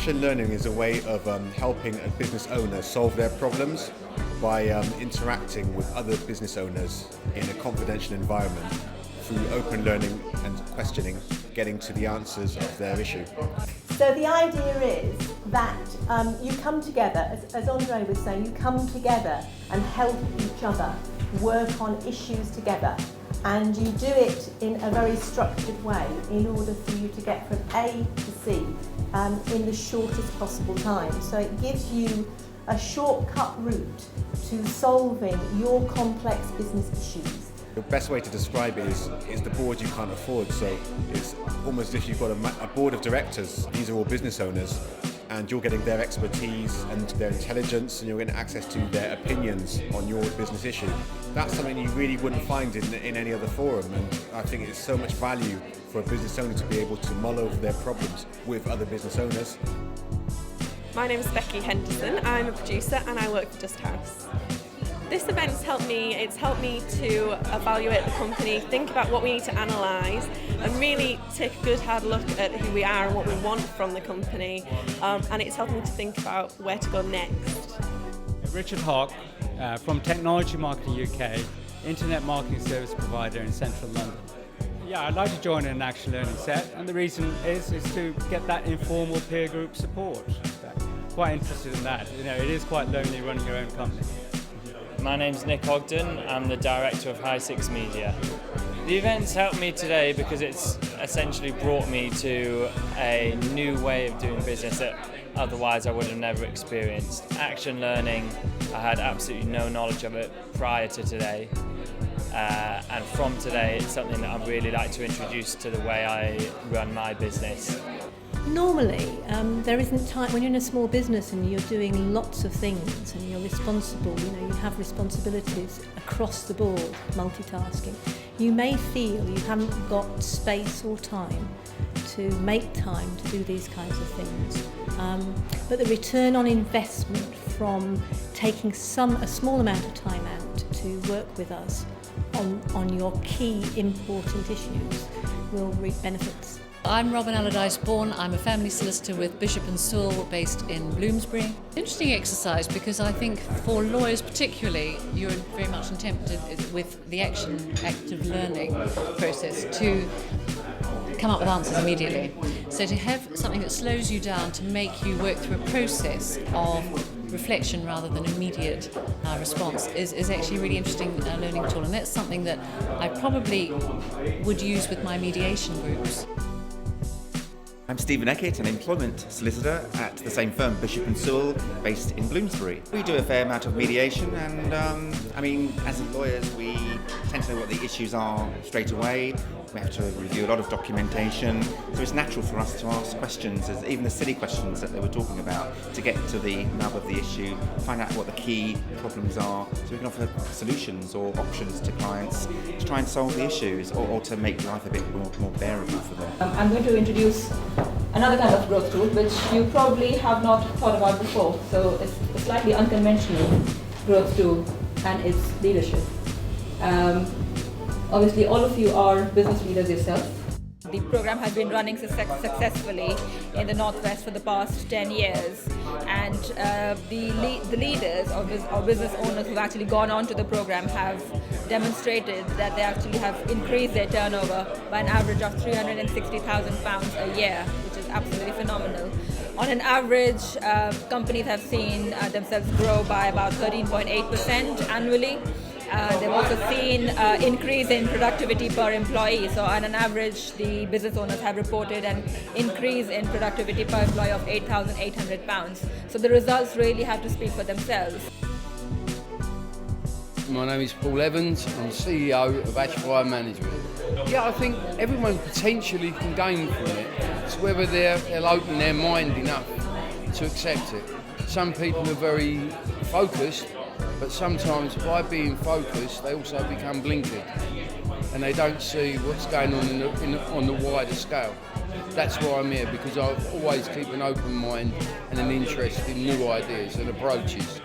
Action learning is a way of helping a business owner solve their problems by interacting with other business owners in a confidential environment through open learning and questioning, getting to the answers of their issue. So the idea is that you come together, as Andre was saying, you come together and help each other work on issues together, and you do it in a very structured way in order for you to get from A to C in the shortest possible time. So it gives you a shortcut route to solving your complex business issues. The best way to describe it is the board you can't afford. So it's almost as if you've got a board of directors. These are all business owners, and you're getting their expertise and their intelligence, and you're getting access to their opinions on your business issue. That's something you really wouldn't find in any other forum, and I think it's so much value for a business owner to be able to mull over their problems with other business owners. My name is Becky Henderson. I'm a producer and I work for Just House. This event's helped me to evaluate the company, think about what we need to analyse, and really take a good hard look at who we are and what we want from the company. And it's helped me to think about where to go next. Richard Hawk from Technology Marketing UK, Internet Marketing Service Provider in Central London. Yeah, I'd like to join an action learning set, and the reason is to get that informal peer group support. Quite interested in that. You know, it is quite lonely running your own company. My name's Nick Ogden. I'm the director of High Six Media. The event's helped me today because it's essentially brought me to a new way of doing business that otherwise I would have never experienced. Action learning, I had absolutely no knowledge of it prior to today. And from today, it's something that I'd really like to introduce to the way I run my business. Normally, there isn't time when you're in a small business and you're doing lots of things and you're responsible, you have responsibilities across the board, multitasking. You may feel you haven't got space or time to make time to do these kinds of things. But the return on investment from taking a small amount of time out to work with us on your key important issues will reap benefits. I'm Robin Allardyce Bourne. I'm a family solicitor with Bishop & Sewell based in Bloomsbury. Interesting exercise because I think for lawyers particularly, you're very much tempted with the active learning process to come up with answers immediately. So to have something that slows you down to make you work through a process of reflection rather than immediate response is actually a really interesting learning tool, and that's something that I probably would use with my mediation groups. I'm Stephen Ecklie, an employment solicitor at the same firm, Bishop & Sewell, based in Bloomsbury. We do a fair amount of mediation, and as lawyers, we tend to know what the issues are straight away. We have to review a lot of documentation, so it's natural for us to ask questions, even the silly questions that they were talking about, to get to the nub of the issue, find out what the key problems are, so we can offer solutions or options to clients to try and solve the issues or to make life a bit more bearable for them. I'm going to introduce another kind of growth tool which you probably have not thought about before. So it's a slightly unconventional growth tool, and it's leadership. Obviously, all of you are business leaders yourself. The program has been running successfully in the Northwest for the past 10 years, and the leaders or business owners who've actually gone on to the program have demonstrated that they actually have increased their turnover by an average of £360,000 a year, which is absolutely phenomenal. On an average, companies have seen themselves grow by about 13.8% annually. They've also seen increase in productivity per employee. So on an average, the business owners have reported an increase in productivity per employee of £8,800. So the results really have to speak for themselves. My name is Paul Evans. I'm CEO of Ashfire Management. Yeah, I think everyone potentially can gain from it. It's whether they'll open their mind enough to accept it. Some people are very focused, but sometimes by being focused they also become blinkered and they don't see what's going on on the wider scale. That's why I'm here, because I always keep an open mind and an interest in new ideas and approaches.